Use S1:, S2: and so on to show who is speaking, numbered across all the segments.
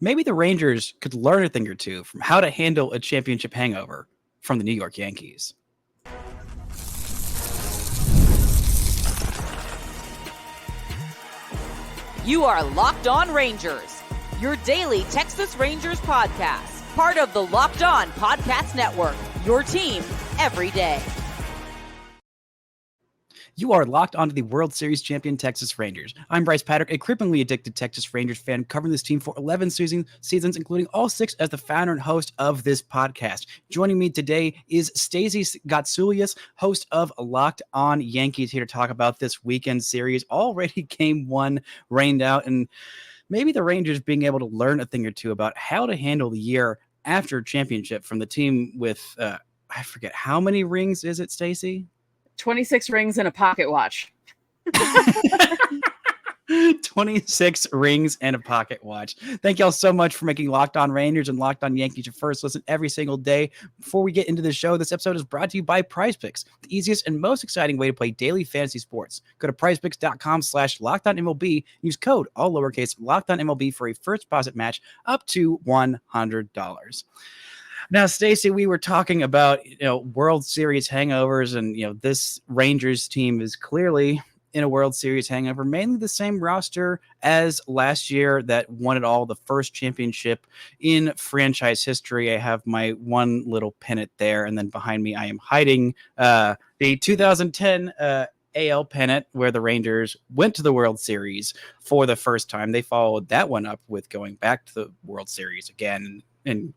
S1: maybe the Rangers could learn a thing or two from how to handle a championship hangover from the New York Yankees.
S2: You are Locked On Rangers, your daily Texas Rangers podcast, part of the Locked On Podcast Network, your team every day.
S1: You are locked onto the World Series champion Texas Rangers. I'm Bryce Patrick, a cripplingly addicted Texas Rangers fan covering this team for 11 seasons, including all 6 as the founder and host of this podcast. Joining me today is Stacey Gotsulias, host of Locked On Yankees, here to talk about this weekend series. Already game 1 rained out, and maybe the Rangers being able to learn a thing or two about how to handle the year after championship from the team with, I forget, how many rings is it, Stacey?
S3: 26 rings and a pocket watch.
S1: 26 rings and a pocket watch. Thank y'all so much for making Locked On Rangers and Locked On Yankees your first listen every single day. Before we get into the show, this episode is brought to you by PrizePicks, the easiest and most exciting way to play daily fantasy sports. Go to prizepicks.com/LockedOnMLB. Use code, all lowercase, LockedOnMLB for a first deposit match up to $100. Now, Stacey, we were talking about, World Series hangovers, and, this Rangers team is clearly in a World Series hangover, mainly the same roster as last year that won it all, the first championship in franchise history. I have my one little pennant there, and then behind me I am hiding the 2010 AL pennant, where the Rangers went to the World Series for the first time. They followed that one up with going back to the World Series again and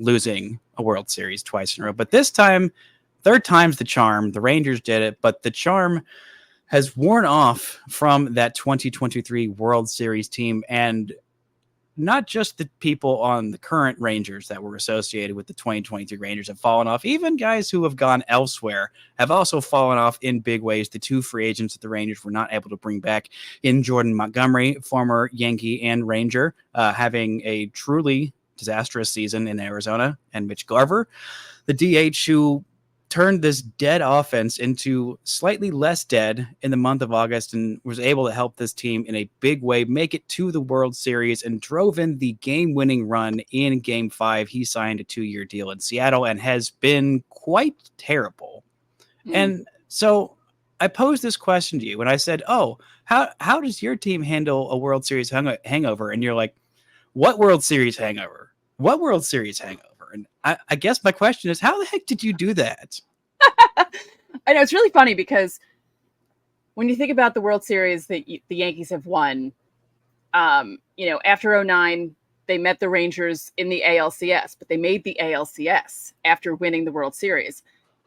S1: losing a World Series twice in a row. But this time, third time's the charm. The Rangers did it, but the charm has worn off from that 2023 World Series team. And not just the people on the current Rangers that were associated with the 2023 Rangers have fallen off. Even guys who have gone elsewhere have also fallen off in big ways. The 2 free agents that the Rangers were not able to bring back in Jordan Montgomery, former Yankee and Ranger, having a truly disastrous season in Arizona, and Mitch Garver, the DH, who turned this dead offense into slightly less dead in the month of August and was able to help this team in a big way make it to the World Series and drove in the game-winning run in Game 5. He signed a 2-year deal in Seattle and has been quite terrible. And so I posed this question to you, and I said, how does your team handle a World Series hangover? And you're like, what World Series hangover? What World Series hangover? And I guess my question is, how the heck did you do that?
S3: I know, it's really funny because when you think about the World Series that the Yankees have won, after 2009, they met the Rangers in the ALCS, but they made the ALCS after winning the World Series.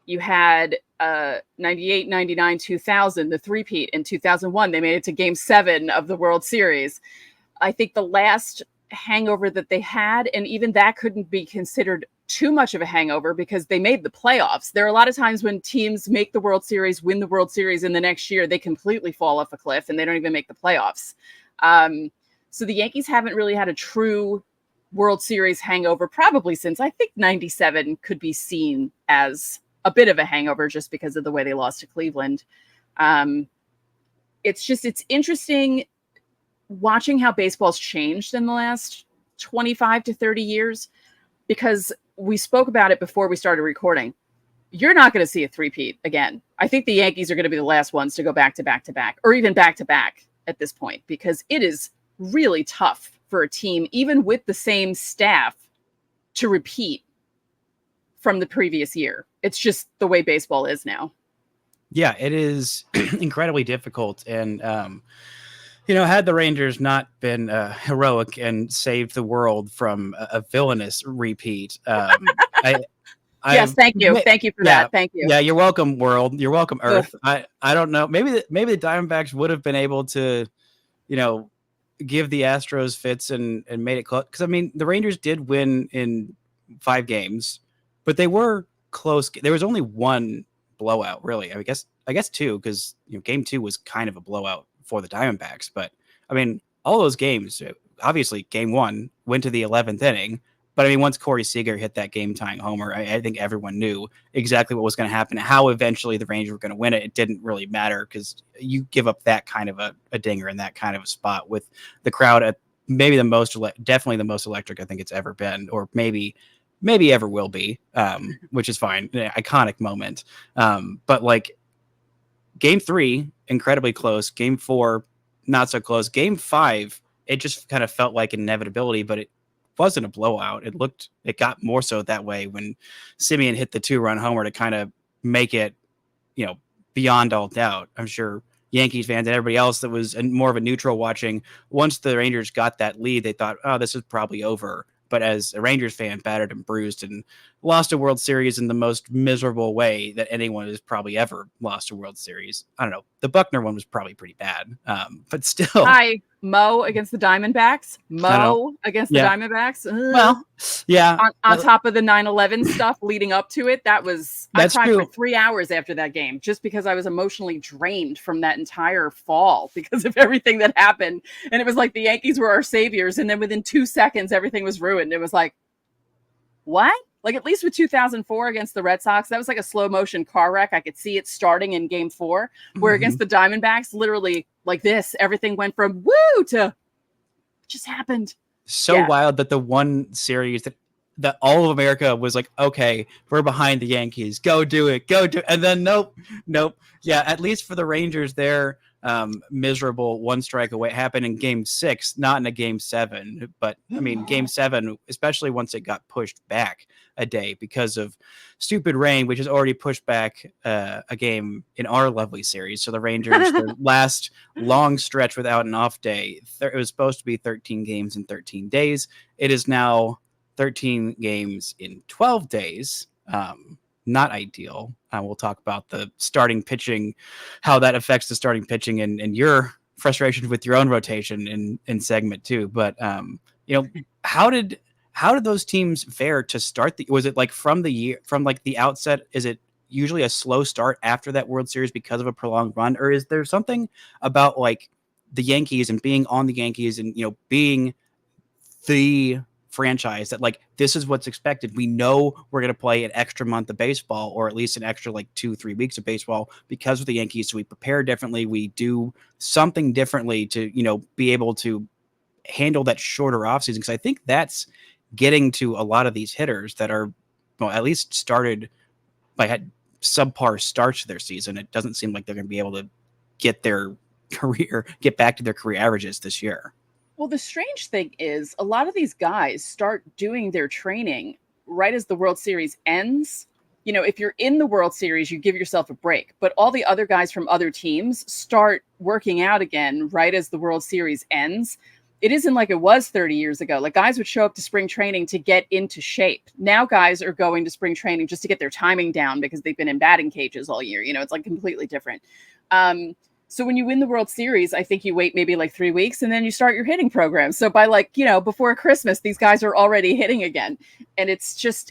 S3: You had 98, 99, 2000, the three-peat. In 2001, they made it to Game 7 of the World Series. I think the last hangover that they had, and even that couldn't be considered too much of a hangover because they made the playoffs. There are a lot of times when teams make the World Series, win the World Series, and the next year they completely fall off a cliff and they don't even make the playoffs. So the Yankees haven't really had a true World Series hangover probably since, I think, 97 could be seen as a bit of a hangover just because of the way they lost to Cleveland. It's interesting watching how baseball's changed in the last 25 to 30 years, because we spoke about it before we started recording. You're not going to see a three-peat again. I think the Yankees are going to be the last ones to go back to back to back, or even back to back at this point, because it is really tough for a team, even with the same staff, to repeat from the previous year. It's just the way baseball is now.
S1: Yeah, it is incredibly difficult. And, had the Rangers not been heroic and saved the world from a villainous repeat,
S3: yes, thank you. Thank you for that. Thank you.
S1: Yeah, you're welcome, world. You're welcome, Earth. I don't know. Maybe the Diamondbacks would have been able to, give the Astros fits and made it close. Because, I mean, the Rangers did win in 5 games, but they were close. There was only one blowout, really. I guess 2, because Game 2 was kind of a blowout for the Diamondbacks. But, I mean, all those games, obviously, Game 1 went to the 11th inning. But, I mean, once Corey Seager hit that game-tying homer, I think everyone knew exactly what was going to happen, how eventually the Rangers were going to win it. It didn't really matter because you give up that kind of a dinger in that kind of a spot with the crowd at maybe definitely the most electric I think it's ever been, or maybe ever will be, which is fine. Iconic moment. But like game 3, incredibly close. Game 4, not so close. Game 5, it just kind of felt like inevitability, but it wasn't a blowout. It got more so that way when Simeon hit the 2-run homer to kind of make it, beyond all doubt. I'm sure Yankees fans and everybody else that was more of a neutral watching, once the Rangers got that lead, they thought, oh, this is probably over. But as a Rangers fan, battered and bruised and lost a World Series in the most miserable way that anyone has probably ever lost a World Series. I don't know. The Buckner one was probably pretty bad, but still.
S3: Hi, Mo against the Diamondbacks. Mo against the Diamondbacks. Ugh.
S1: Well, yeah.
S3: On top of the 9/11 stuff leading up to it, I cried for 3 hours after that game just because I was emotionally drained from that entire fall because of everything that happened. And it was like the Yankees were our saviors. And then within 2 seconds, everything was ruined. It was like, what? Like, at least with 2004 against the Red Sox, that was like a slow motion car wreck. I could see it starting in game 4, where against the Diamondbacks, literally like this, everything went from woo to just happened.
S1: So wild that the one series that all of America was like, okay, we're behind the Yankees. Go do it. And then nope. Yeah, at least for the Rangers, their miserable one strike away happened in game 6, not in a game 7. But I mean, game 7, especially once it got pushed back a day because of stupid rain, which has already pushed back a game in our lovely series. So the Rangers, the last long stretch without an off day, it was supposed to be 13 games in 13 days. It is now 13 games in 12 days. Not ideal. We'll talk about the starting pitching, how that affects the starting pitching and your frustrations with your own rotation in segment 2. But how did those teams fare to start was it like from the outset? Is it usually a slow start after that World Series because of a prolonged run, or is there something about like the Yankees and being on the Yankees and being the franchise that like this is what's expected? We know we're going to play an extra month of baseball, or at least an extra like 2-3 weeks of baseball because of the Yankees, so we prepare differently, we do something differently to be able to handle that shorter offseason, because I think that's getting to a lot of these hitters that are at least started by had subpar starts to their season. It doesn't seem like they're going to be able to get back to their career averages this year.
S3: Well, the strange thing is a lot of these guys start doing their training right as the World Series ends. If you're in the World Series, you give yourself a break, but all the other guys from other teams start working out again right as the World Series ends. It isn't like it was 30 years ago. Like, guys would show up to spring training to get into shape. Now guys are going to spring training just to get their timing down because they've been in batting cages all year. It's like completely different. So when you win the World Series, I think you wait maybe like 3 weeks and then you start your hitting program. So by before Christmas, these guys are already hitting again. And it's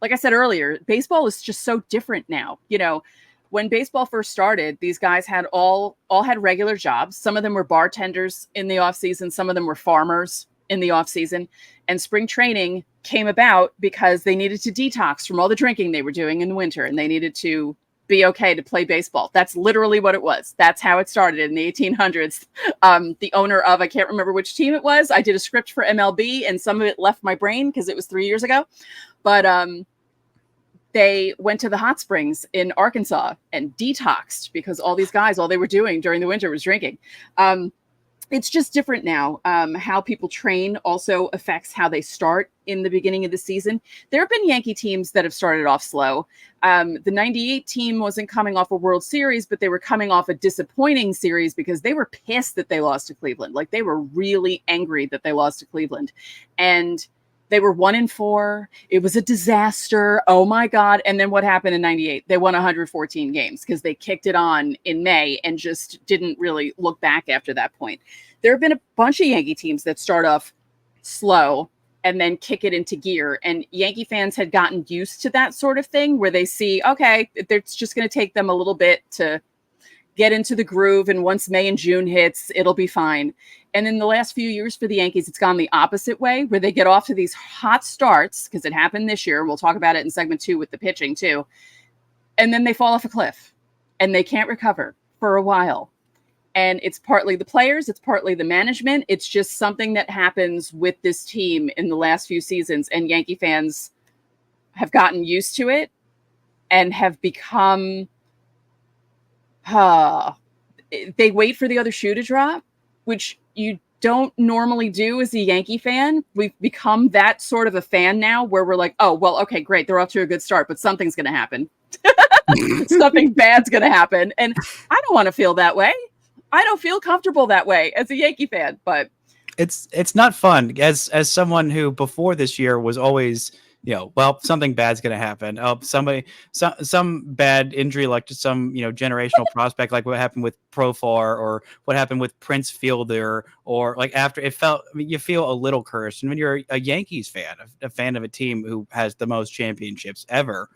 S3: like I said earlier, baseball is just so different now. When baseball first started, these guys had all had regular jobs. Some of them were bartenders in the off season. Some of them were farmers in the off season. And spring training came about because they needed to detox from all the drinking they were doing in the winter, and they needed to be okay to play baseball. That's literally what it was. That's how it started in the 1800s. The owner of, I can't remember which team it was. I did a script for MLB and some of it left my brain because it was 3 years ago. But they went to the hot springs in Arkansas and detoxed because all these guys, all they were doing during the winter was drinking. It's just different now. How people train also affects how they start in the beginning of the season. There have been Yankee teams that have started off slow. The 98 team wasn't coming off a World Series, but they were coming off a disappointing series because they were pissed that they lost to Cleveland. Like, they were really angry that they lost to Cleveland. And they were 1-4. It was a disaster. Oh my God. And then what happened in 98? They won 114 games because they kicked it on in May and just didn't really look back after that point. There have been a bunch of Yankee teams that start off slow and then kick it into gear. And Yankee fans had gotten used to that sort of thing where they see, okay, it's just going to take them a little bit to get into the groove. And once May and June hits, it'll be fine. And in the last few years for the Yankees, it's gone the opposite way, where they get off to these hot starts, because it happened this year. We'll talk about it in segment 2 with the pitching too. And then they fall off a cliff and they can't recover for a while. And it's partly the players, it's partly the management. It's just something that happens with this team in the last few seasons. And Yankee fans have gotten used to it and have become, they wait for the other shoe to drop, which you don't normally do as a Yankee fan. We've become that sort of a fan now where we're like, oh, well, okay, great. They're off to a good start, but something's going to happen. Something bad's going to happen. And I don't want to feel that way. I don't feel comfortable that way as a Yankee fan, but
S1: it's not fun as someone who before this year was always, well, something bad's going to happen. Oh, some bad injury, like to some, generational prospect, like what happened with Profar or what happened with Prince Fielder, or like after it felt, you feel a little cursed. And when you're a Yankees fan, a fan of a team who has the most championships ever,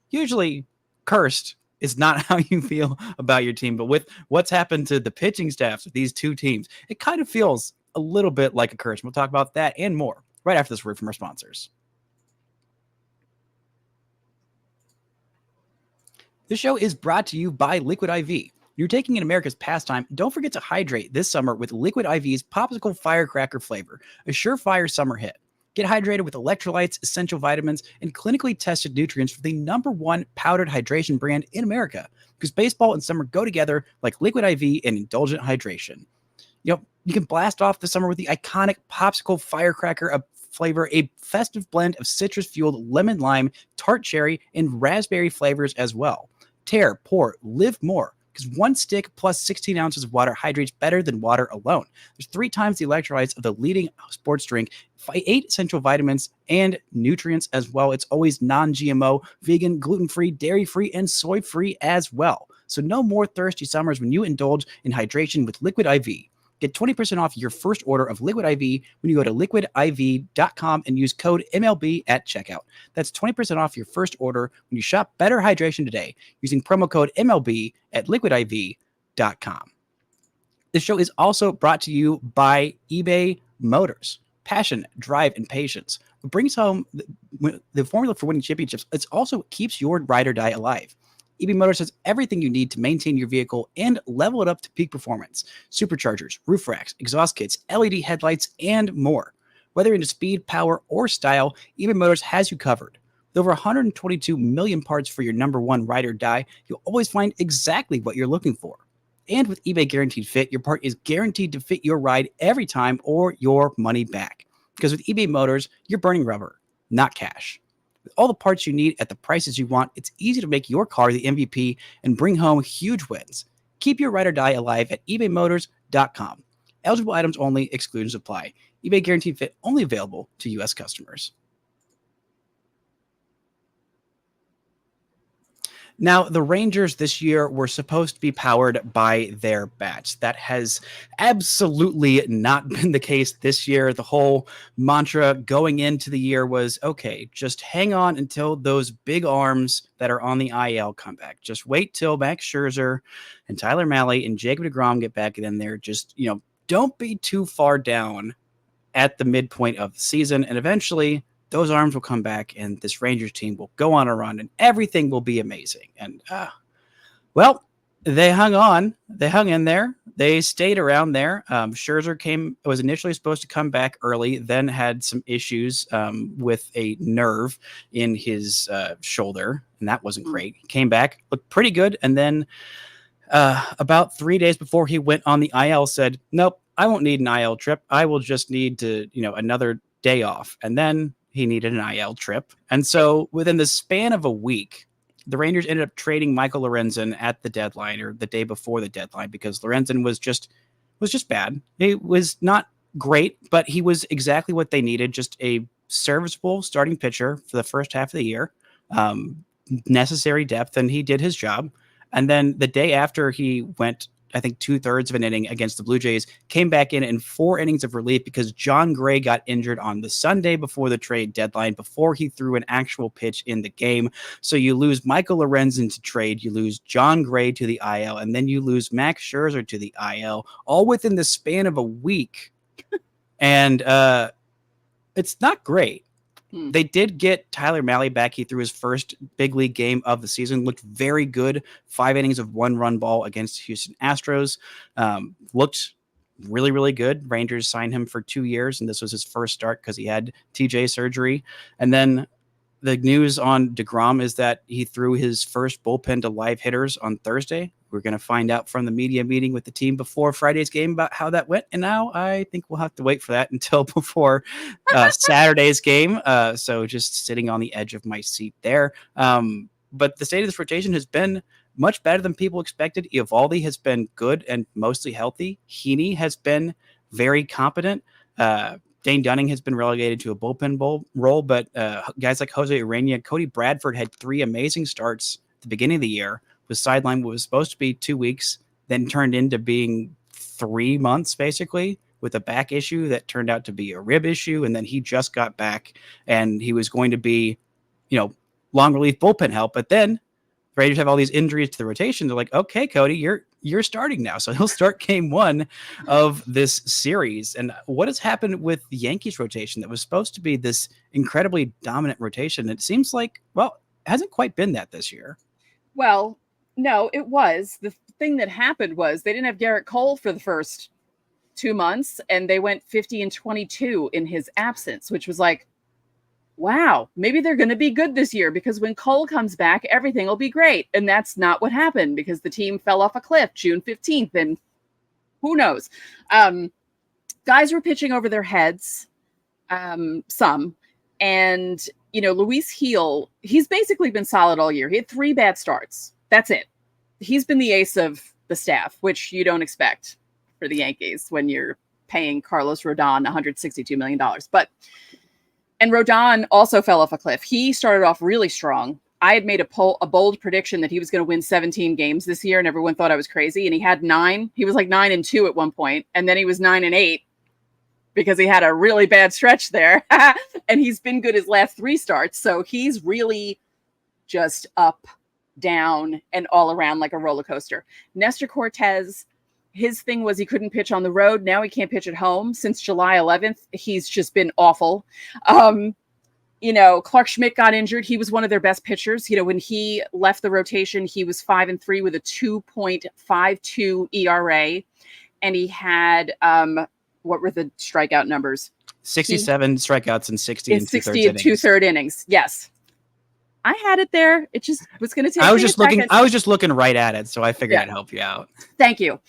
S1: usually cursed is not how you feel about your team. But with what's happened to the pitching staffs of these two teams, it kind of feels a little bit like a curse. We'll talk about that and more right after this word from our sponsors. This show is brought to you by Liquid IV. You're taking in America's pastime. Don't forget to hydrate this summer with Liquid IV's Popsicle Firecracker flavor, a surefire summer hit. Get hydrated with electrolytes, essential vitamins, and clinically tested nutrients for the #1 powdered hydration brand in America. Because baseball and summer go together like Liquid IV and indulgent hydration. You can blast off the summer with the iconic Popsicle Firecracker flavor, a festive blend of citrus-fueled lemon lime, tart cherry, and raspberry flavors as well. Tear, pour, live more. Because one stick plus 16 ounces of water hydrates better than water alone. There's 3 times the electrolytes of the leading sports drink, 8 essential vitamins and nutrients as well. It's always non-GMO, vegan, gluten-free, dairy-free, and soy-free as well. So no more thirsty summers when you indulge in hydration with Liquid IV. Get 20% off your first order of Liquid IV when you go to liquidiv.com and use code MLB at checkout. That's 20% off your first order when you shop Better Hydration today using promo code MLB at liquidiv.com. This show is also brought to you by eBay Motors. Passion, drive, and patience. What brings home the formula for winning championships, it also keeps your ride or die alive. eBay Motors has everything you need to maintain your vehicle and level it up to peak performance. Superchargers, roof racks, exhaust kits, LED headlights, and more. Whether into speed, power, or style, eBay Motors has you covered. With over 122 million parts for your #1 ride or die, you'll always find exactly what you're looking for. And with eBay Guaranteed Fit, your part is guaranteed to fit your ride every time or your money back. Because with eBay Motors, you're burning rubber, not cash. With all the parts you need at the prices you want, it's easy to make your car the MVP and bring home huge wins. Keep your ride or die alive at ebaymotors.com. Eligible items only, exclusions apply. eBay Guaranteed Fit only available to U.S. customers. Now, the Rangers this year were supposed to be powered by their bats. That has absolutely not been the case this year. The whole mantra going into the year was, okay, just hang on until those big arms that are on the IL come back. Just wait till Max Scherzer and Tyler Mahle and Jacob deGrom get back in there. Just, don't be too far down at the midpoint of the season. And eventually those arms will come back and this Rangers team will go on a run and everything will be amazing. And, well, they hung on. They hung in there. They stayed around there. Scherzer was initially supposed to come back early, then had some issues with a nerve in his shoulder, and that wasn't great. He came back, looked pretty good, and then about 3 days before he went on the IL said, nope, I won't need an IL trip. I will just need to, another day off. And then he needed an IL trip. And so within the span of a week, the Rangers ended up trading Michael Lorenzen at the deadline or the day before the deadline because Lorenzen was just bad. He was not great, but he was exactly what they needed. Just a serviceable starting pitcher for the first half of the year, necessary depth, and he did his job. And then the day after he went, I think 2/3 of an inning against the Blue Jays, came back in 4 innings of relief because John Gray got injured on the Sunday before the trade deadline, before he threw an actual pitch in the game. So you lose Michael Lorenzen to trade, you lose John Gray to the IL, and then you lose Max Scherzer to the IL, all within the span of a week. And it's not great. They did get Tyler Mahle back. He threw his first big league game of the season. Looked very good. 5 innings of 1-run ball against Houston Astros. Looked really, really good. Rangers signed him for 2 years, and this was his first start because he had TJ surgery. And then the news on DeGrom is that he threw his first bullpen to live hitters on Thursday. We're going to find out from the media meeting with the team before Friday's game about how that went. And now I think we'll have to wait for that until before Saturday's game. So just sitting on the edge of my seat there. But the state of this rotation has been much better than people expected. Eovaldi has been good and mostly healthy. Heaney has been very competent. Dane Dunning has been relegated to a bullpen role, but guys like Jose Urena, Cody Bradford had 3 amazing starts at the beginning of the year, was sidelined what was supposed to be 2 weeks, then turned into being 3 months, basically, with a back issue that turned out to be a rib issue, and then he just got back, and he was going to be, long relief bullpen help, but then the Raiders have all these injuries to the rotation. They're like, okay, Cody, you're starting now. So he'll start game 1 of this series. And what has happened with the Yankees rotation that was supposed to be this incredibly dominant rotation? It seems like, it hasn't quite been that this year.
S3: Well, no, it was. The thing that happened was they didn't have Garrett Cole for the first 2 months, and they went 50-22 in his absence, which was like, wow, maybe they're going to be good this year because when Cole comes back, everything will be great. And that's not what happened because the team fell off a cliff June 15th. And who knows? Guys were pitching over their heads, some. And, Luis Heel, he's basically been solid all year. He had 3 bad starts. That's it. He's been the ace of the staff, which you don't expect for the Yankees when you're paying Carlos Rodon $162 million. And Rodon also fell off a cliff. He started off really strong. I had made a bold prediction that he was going to win 17 games this year, and everyone thought I was crazy. And he had 9. He was like 9-2 at one point, and then he was 9-8 because he had a really bad stretch there. And he's been good his last 3 starts. So he's really just up, down, and all around like a roller coaster. Nestor Cortez, his thing was he couldn't pitch on the road. Now he can't pitch at home. Since July 11th, he's just been awful. Clark Schmidt got injured. He was one of their best pitchers. When he left the rotation, he was 5-3 with a 2.52 ERA. And he had, what were the strikeout numbers?
S1: 67 strikeouts and 60 and
S3: 60 and 2/3 innings. Yes. I had it there. It just was going to take.
S1: I was just looking right at it, so I figured I'd help you out.
S3: Thank you.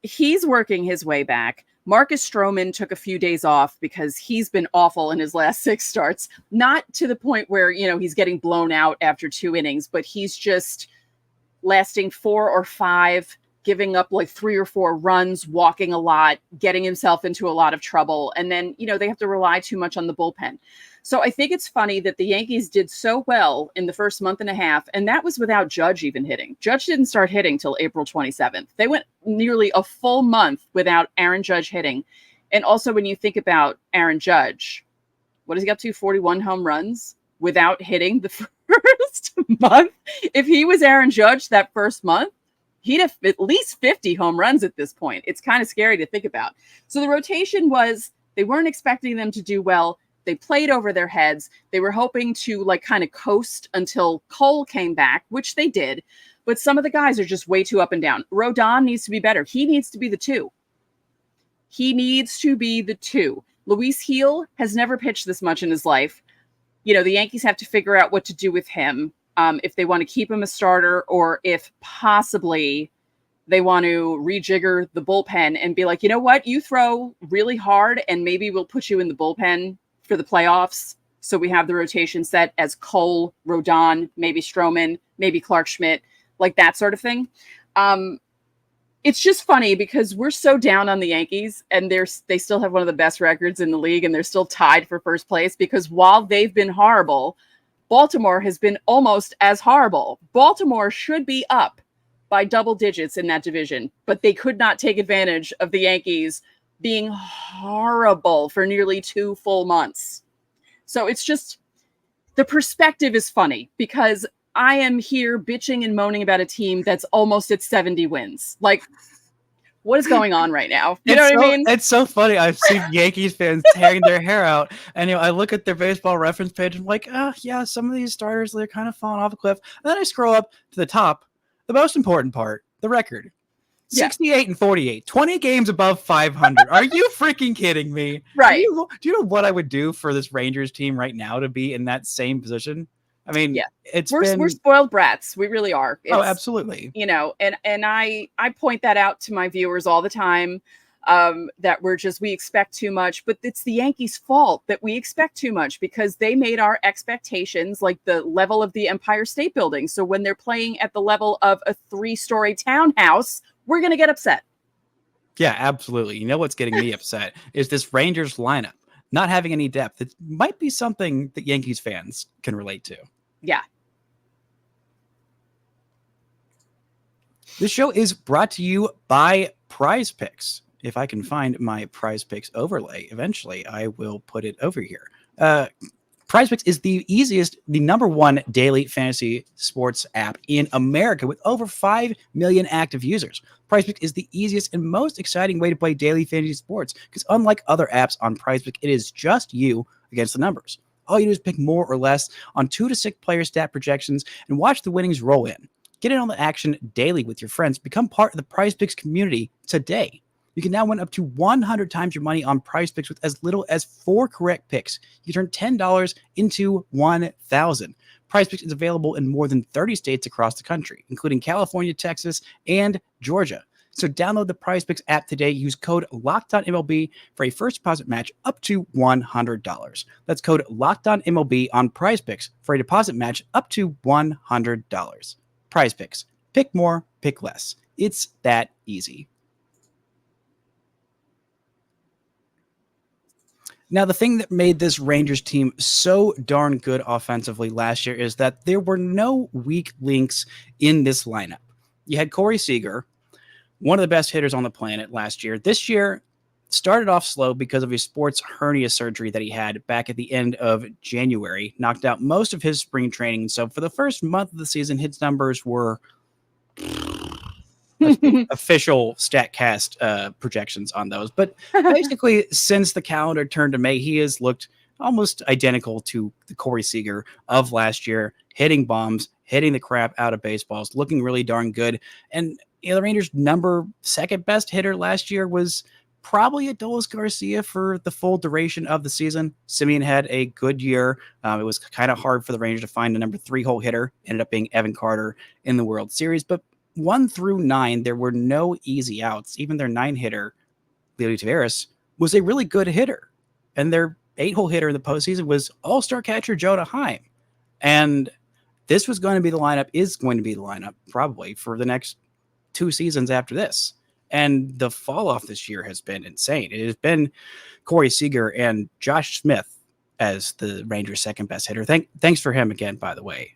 S3: He's working his way back. Marcus Stroman took a few days off because he's been awful in his last 6 starts. Not to the point where he's getting blown out after 2 innings, but he's just lasting 4 or 5, giving up like 3 or 4 runs, walking a lot, getting himself into a lot of trouble, and then they have to rely too much on the bullpen. So I think it's funny that the Yankees did so well in the first month and a half, and that was without Judge even hitting. Judge didn't start hitting till April 27th. They went nearly a full month without Aaron Judge hitting. And also when you think about Aaron Judge, what has he got to? 41 home runs without hitting the first month? If he was Aaron Judge that first month, he'd have at least 50 home runs at this point. It's kind of scary to think about. So the rotation was, they weren't expecting them to do well. They played over their heads. They were hoping to kind of coast until Cole came back, which they did. But some of the guys are just way too up and down. Rodon needs to be better. He needs to be the 2. Luis Heel has never pitched this much in his life. The Yankees have to figure out what to do with him, if they want to keep him a starter or if possibly they want to rejigger the bullpen and be like, you know what? You throw really hard and maybe we'll put you in the bullpen for the playoffs. So we have the rotation set as Cole, Rodon, maybe Stroman, maybe Clark Schmidt, like that sort of thing. It's just funny because we're so down on the Yankees and they still have one of the best records in the league and they're still tied for first place because while they've been horrible, Baltimore has been almost as horrible. Baltimore should be up by double digits in that division, but they could not take advantage of the Yankees being horrible for nearly 2 full months. So it's just, the perspective is funny because I am here bitching and moaning about a team that's almost at 70 wins. Like, what is going on right now? You know what I mean?
S1: It's so funny. I've seen Yankees fans tearing their hair out, and I look at their baseball reference page and I'm like, yeah, some of these starters, they're kind of falling off a cliff. And then I scroll up to the top, the most important part, the record. 68 and 48, 20 games above 500. Are you freaking kidding me?
S3: Right.
S1: Do you know what I would do for this Rangers team right now to be in that same position? I mean, we're
S3: spoiled brats. We really are.
S1: Absolutely.
S3: And I point that out to my viewers all the time, that we expect too much, but it's the Yankees' fault that we expect too much because they made our expectations like the level of the Empire State Building. So when they're playing at the level of a 3-story townhouse, we're going to get upset.
S1: Yeah, absolutely. You know what's getting me upset is this Rangers lineup not having any depth. It might be something that Yankees fans can relate to.
S3: Yeah.
S1: This show is brought to you by PrizePicks. If I can find my PrizePicks overlay, eventually I will put it over here. PrizePicks is the number one daily fantasy sports app in America with over 5 million active users. PrizePicks is the easiest and most exciting way to play daily fantasy sports because unlike other apps on PrizePicks, it is just you against the numbers. All you do is pick more or less on 2 to 6 player stat projections and watch the winnings roll in. Get in on the action daily with your friends. Become part of the PrizePicks community today. You can now win up to 100 times your money on PrizePicks with as little as 4 correct picks. You can turn $10 into $1,000. PrizePicks is available in more than 30 states across the country, including California, Texas, and Georgia. So download the PrizePicks app today. Use code LOCKEDONMLB for a first deposit match up to $100. That's code LOCKEDONMLB on PrizePicks for a deposit match up to $100. PrizePicks. Pick more, pick less. It's that easy. Now, the thing that made this Rangers team so darn good offensively last year is that there were no weak links in this lineup. You had Corey Seager, one of the best hitters on the planet last year. This year started off slow because of his sports hernia surgery that he had back at the end of January, knocked out most of his spring training. So for the first month of the season, his numbers were official StatCast projections on those. But basically, since the calendar turned to May, he has looked almost identical to the Corey Seager of last year, hitting bombs, hitting the crap out of baseballs, looking really darn good. And the Rangers' second best hitter last year was probably Adolis Garcia for the full duration of the season. Simeon had a good year. It was kind of hard for the Rangers to find a number 3 hole hitter. Ended up being Evan Carter in the World Series. But 1 through 9, there were no easy outs. Even their 9 hitter, Leody Taveras, was a really good hitter. And their 8 hole hitter in the postseason was all-star catcher Jonah Heim. And this was going to be the lineup, probably for the next 2 seasons after this. And the fall off this year has been insane. It has been Corey Seager and Josh Smith as the Rangers' second best hitter. Thanks for him again, by the way.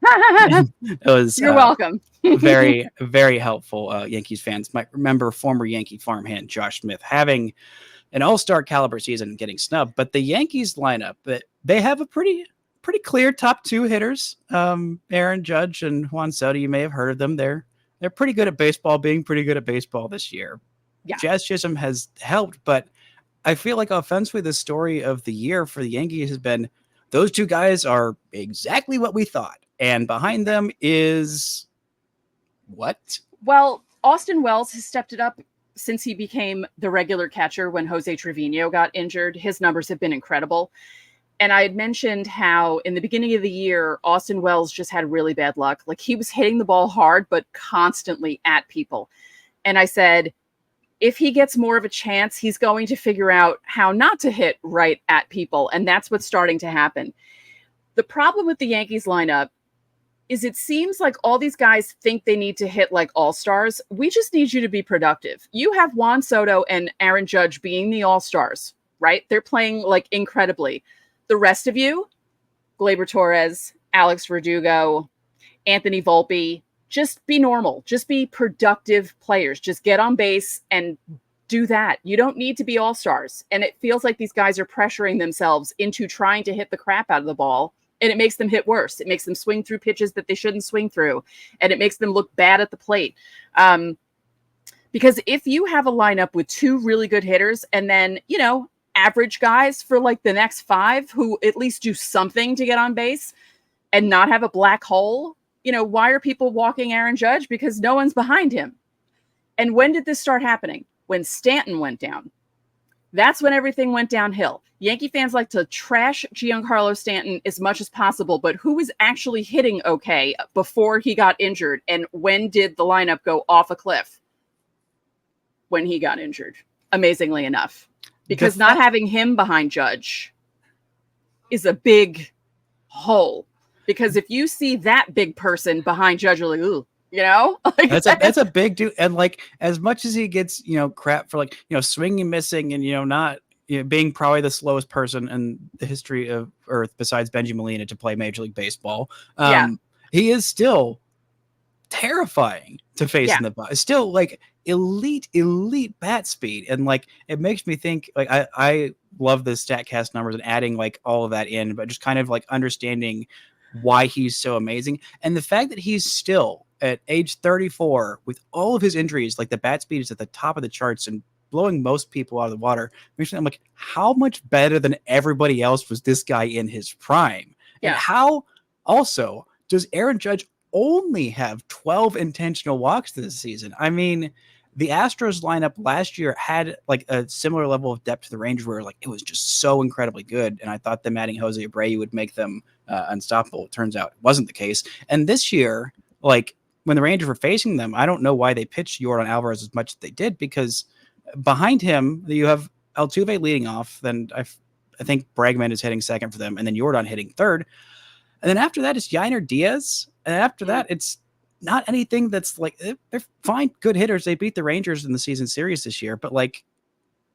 S1: It was
S3: You're welcome.
S1: very, very helpful. Yankees fans might remember former Yankee farmhand Josh Smith having an all-star caliber season and getting snubbed. But the Yankees lineup, they have a pretty clear top 2 hitters. Aaron Judge and Juan Soto, you may have heard of them. They're pretty good at baseball, being pretty good at baseball this year.
S3: Yeah.
S1: Jazz Chisholm has helped, but I feel like offensively, the story of the year for the Yankees has been those 2 guys are exactly what we thought. And behind them is what?
S3: Well, Austin Wells has stepped it up since he became the regular catcher when Jose Trevino got injured. His numbers have been incredible. And I had mentioned how in the beginning of the year, Austin Wells just had really bad luck. Like he was hitting the ball hard, but constantly at people. And I said, if he gets more of a chance, he's going to figure out how not to hit right at people. And that's what's starting to happen. The problem with the Yankees lineup is it seems like all these guys think they need to hit like all-stars. We just need you to be productive. You have Juan Soto and Aaron Judge being the all-stars, right? They're playing like incredibly. The rest of you, Gleyber Torres, Alex Verdugo, Anthony Volpe, just be normal. Just be productive players. Just get on base and do that. You don't need to be all-stars. And it feels like these guys are pressuring themselves into trying to hit the crap out of the ball. And it makes them hit worse. It makes them swing through pitches that they shouldn't swing through. And it makes them look bad at the plate. Because if you have a lineup with two really good hitters and then, average guys for like the next 5 who at least do something to get on base and not have a black hole, why are people walking Aaron Judge? Because no one's behind him. And when did this start happening? When Stanton went down. That's when everything went downhill. Yankee fans like to trash Giancarlo Stanton as much as possible, but who was actually hitting okay before he got injured? And when did the lineup go off a cliff? When he got injured, amazingly enough. Because not having him behind Judge is a big hole. Because if you see that big person behind Judge, you're like, ooh, like
S1: that's a big dude. And like, as much as he gets, crap for like, swinging, missing, and not being probably the slowest person in the history of Earth besides Benji Molina to play Major League Baseball, he is still terrifying to face in the box. Still like elite bat speed, and like it makes me think like I love the StatCast numbers and adding like all of that in, but just kind of like understanding why he's so amazing, and the fact that he's still at age 34 with all of his injuries, like the bat speed is at the top of the charts and blowing most people out of the water. I'm like, how much better than everybody else was this guy in his prime? And how also does Aaron Judge only have 12 intentional walks this season? I mean, the Astros lineup last year had like a similar level of depth to the Rangers where like it was just so incredibly good. And I thought them adding Jose Abreu would make them unstoppable. It turns out it wasn't the case. And this year, like when the Rangers were facing them, I don't know why they pitched Yordan Alvarez as much as they did, because behind him, you have Altuve leading off. Then I think Bregman is hitting second for them, and then Yordan hitting third. And then after that, it's Yainer Diaz. And after that, it's not anything that's like, they're fine, good hitters. They beat the Rangers in the season series this year, but like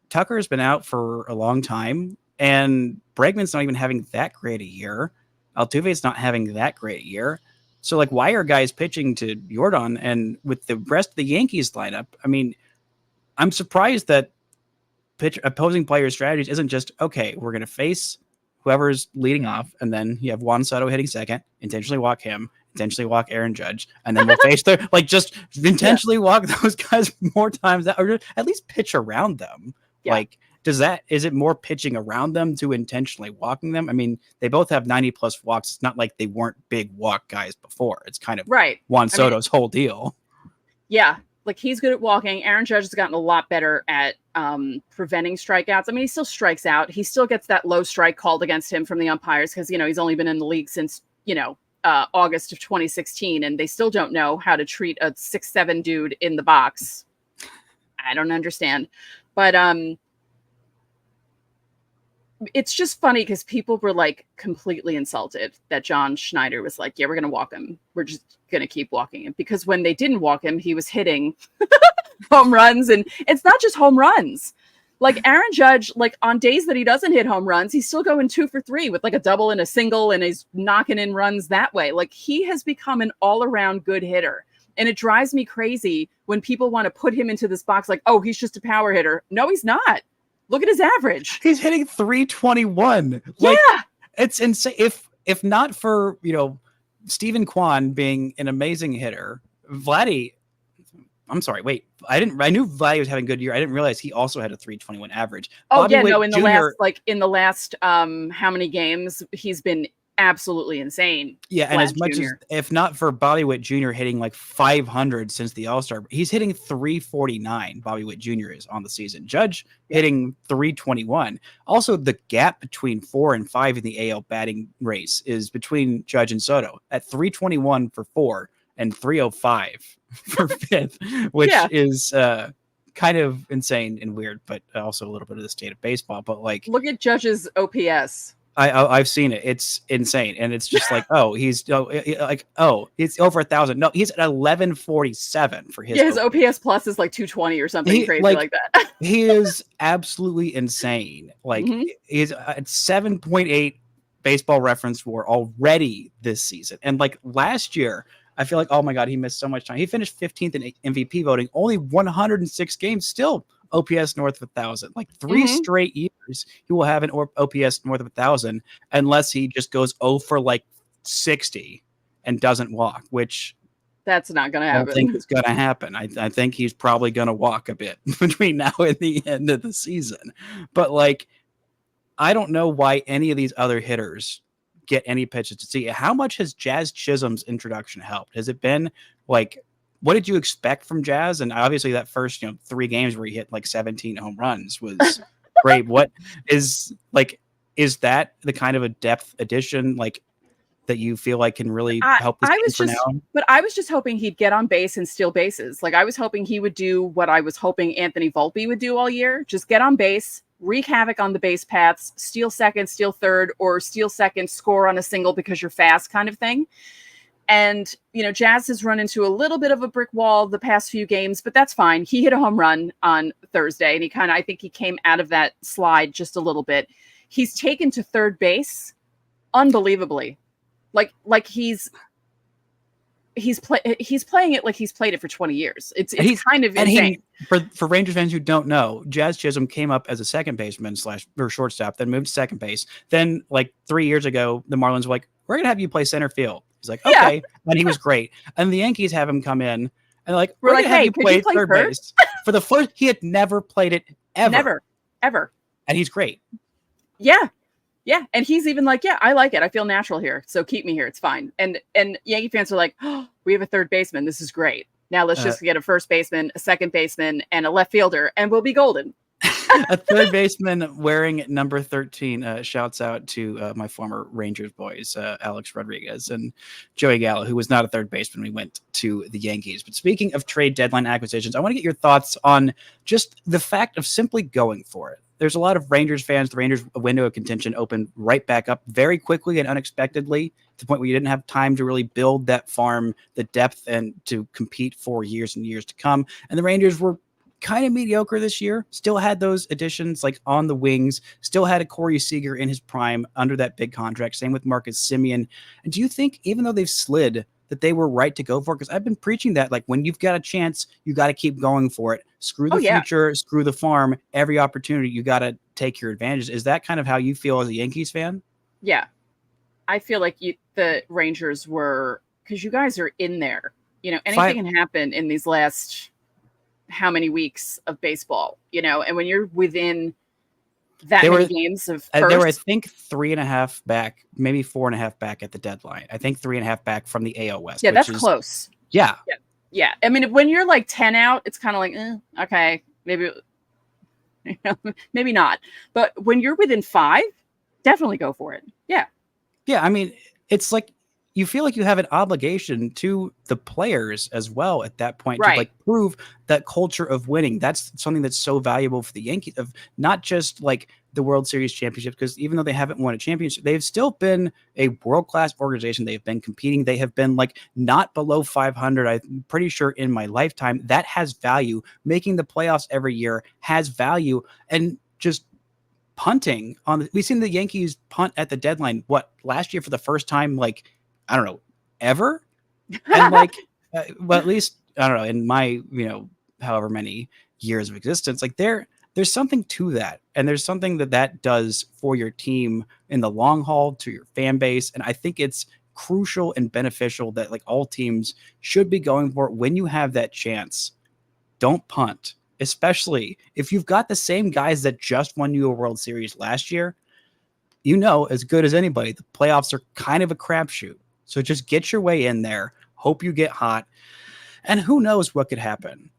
S1: Tucker's been out for a long time, and Bregman's not even having that great a year. Altuve's not having that great a year. So like, why are guys pitching to Yordan? And with the rest of the Yankees lineup, I mean, I'm surprised that opposing players' strategies isn't just, okay, we're going to face whoever's leading off, and then you have Juan Soto hitting second, intentionally walk him, intentionally walk Aaron Judge, and then we'll face just intentionally walk those guys more times, or at least pitch around them. Yeah. Like, is it more pitching around them to intentionally walking them? I mean, they both have 90+ walks. It's not like they weren't big walk guys before. It's kind of Juan Soto's whole deal.
S3: Yeah. Like, he's good at walking. Aaron Judge has gotten a lot better at preventing strikeouts. I mean, he still strikes out. He still gets that low strike called against him from the umpires because, he's only been in the league since, August of 2016, and they still don't know how to treat a 6'7" dude in the box. I don't understand. But it's just funny because people were like completely insulted that John Schneider was like, yeah, we're going to walk him. We're just going to keep walking him, because when they didn't walk him, he was hitting home runs. And it's not just home runs. Like Aaron Judge, like on days that he doesn't hit home runs, he's still going 2 for 3 with like a double and a single, and he's knocking in runs that way. Like, he has become an all around good hitter. And it drives me crazy when people want to put him into this box like, oh, he's just a power hitter. No, he's not. Look at his average.
S1: He's hitting 321. Like, it's insane. If not for, Stephen Kwan being an amazing hitter, Vladdy, I'm sorry, wait. I knew Vladdy was having a good year. I didn't realize he also had a 321 average.
S3: Oh, Bobby Witt in the last how many games, he's been absolutely insane.
S1: Yeah, and as much as, if not for Bobby Witt Jr. hitting like 500 since the All-Star, he's hitting 349. Bobby Witt Jr. is on the season. Judge hitting 321. Also, the gap between 4 and 5 in the AL batting race is between Judge and Soto at 321 for 4 and 305 for 5th, which is kind of insane and weird, but also a little bit of the state of baseball. But like,
S3: look at Judge's OPS.
S1: I've seen it. It's insane, and it's just like, it's over 1,000. No, he's at 1147 for his.
S3: Yeah, his OPS plus is like 220 or something crazy like that.
S1: He is absolutely insane. Like, he's at 7.8 Baseball Reference for already this season, and like last year, I feel like, oh my God, he missed so much time. He finished 15th in MVP voting, only 106 games, still OPS north of 1,000. Like 3 straight years, he will have an OPS north of 1,000 unless he just goes 0 for like 60 and doesn't walk, which
S3: That's not going to
S1: I
S3: happen.
S1: don't think it's going to happen. I think he's probably going to walk a bit between now and the end of the season. But like, I don't know why any of these other hitters get any pitches to see. How much has Jazz Chisholm's introduction helped? Has it been like, what did you expect from Jazz? And obviously that first, 3 games where he hit like 17 home runs was great. What is that the kind of a depth addition like that you feel like can really help this team for now?
S3: But I was just hoping he'd get on base and steal bases. Like I was hoping he would do what I was hoping Anthony Volpe would do all year. Just get on base, wreak havoc on the base paths, steal second, steal third, or steal second, score on a single because you're fast kind of thing. And, Jazz has run into a little bit of a brick wall the past few games, but that's fine. He hit a home run on Thursday, and I think he came out of that slide just a little bit. He's taken to third base unbelievably. Like he's playing it like he's played it for 20 years. It's kind of insane.
S1: For Rangers fans who don't know, Jazz Chisholm came up as a second baseman or shortstop, then moved to second base. Then like 3 years ago, the Marlins were like, we're going to have you play center field. He's like, okay. Yeah. And he was great. And the Yankees have him come in and like, we're like, hey, you play third base. For the first, he had never played it ever. Ever. And he's great.
S3: Yeah. Yeah. And he's even like, yeah, I like it. I feel natural here. So keep me here. It's fine. And Yankee fans are like, oh, we have a third baseman. This is great. Now let's just get a first baseman, a second baseman, and a left fielder, and we'll be golden.
S1: A third baseman wearing number 13. Shouts out to my former Rangers boys, Alex Rodriguez and Joey Gallo, who was not a third baseman when we went to the Yankees. But speaking of trade deadline acquisitions, I want to get your thoughts on just the fact of simply going for it. There's a lot of Rangers fans. The Rangers window of contention opened right back up very quickly and unexpectedly to the point where you didn't have time to really build that farm, the depth, and to compete for years and years to come. And the Rangers were kind of mediocre this year, still had those additions like on the wings, still had a Corey Seager in his prime under that big contract. Same with Marcus Semien. And do you think, even though they've slid, that they were right to go for it? Because I've been preaching that, like, when you've got a chance, you got to keep going for it. Screw the future, screw the farm. Every opportunity, you got to take your advantage. Is that kind of how you feel as a Yankees fan?
S3: Yeah. I feel like the Rangers were, because you guys are in there. Anything can happen in these last how many weeks of baseball, and when you're within that many games of first,
S1: they were, I think, 3.5 back, maybe 4.5 back at the deadline. I think 3.5 back from the AL West.
S3: Yeah, that's close.
S1: Yeah.
S3: Yeah. I mean, when you're like 10 out, it's kind of like, okay, maybe, maybe not. But when you're within 5, definitely go for it. Yeah.
S1: Yeah. I mean, it's like, you feel like you have an obligation to the players as well at that point, right, to like prove that culture of winning. That's something that's so valuable for the Yankees, of not just like the World Series championship, because even though they haven't won a championship, they've still been a world-class organization. They've been competing. They have been like not below 500. I'm pretty sure in my lifetime. That has value. Making the playoffs every year has value. And just punting on, we've seen the Yankees punt at the deadline, last year for the first time, like, I don't know, ever? And like, well, at least, I don't know, in my, however many years of existence, like there's something to that. And there's something that does for your team in the long haul, to your fan base. And I think it's crucial and beneficial that like all teams should be going for it when you have that chance. Don't punt, especially if you've got the same guys that just won you a World Series last year. As good as anybody, the playoffs are kind of a crapshoot. So just get your way in there. Hope you get hot. And who knows what could happen?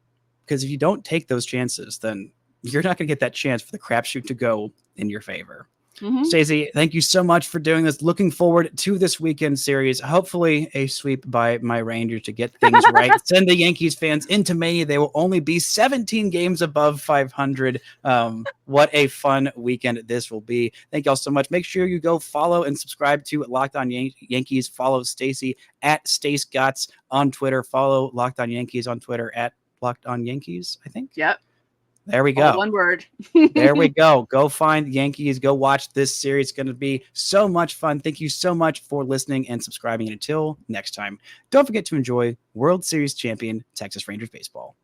S1: Because if you don't take those chances, then you're not going to get that chance for the crapshoot to go in your favor. Mm-hmm. Stacey, thank you so much for doing this. Looking forward to this weekend series. Hopefully a sweep by my Rangers to get things right. Send the Yankees fans into mania. They will only be 17 games above 500. What a fun weekend this will be. Thank y'all so much. Make sure you go follow and subscribe to Locked On Yankees. Follow Stacey at StaceGots on Twitter. Follow Locked On Yankees on Twitter at Locked On Yankees, I think.
S3: Yep.
S1: There we go.
S3: All one word.
S1: There we go. Go find the Yankees. Go watch this series. It's going to be so much fun. Thank you so much for listening and subscribing. And until next time, don't forget to enjoy World Series champion Texas Rangers baseball.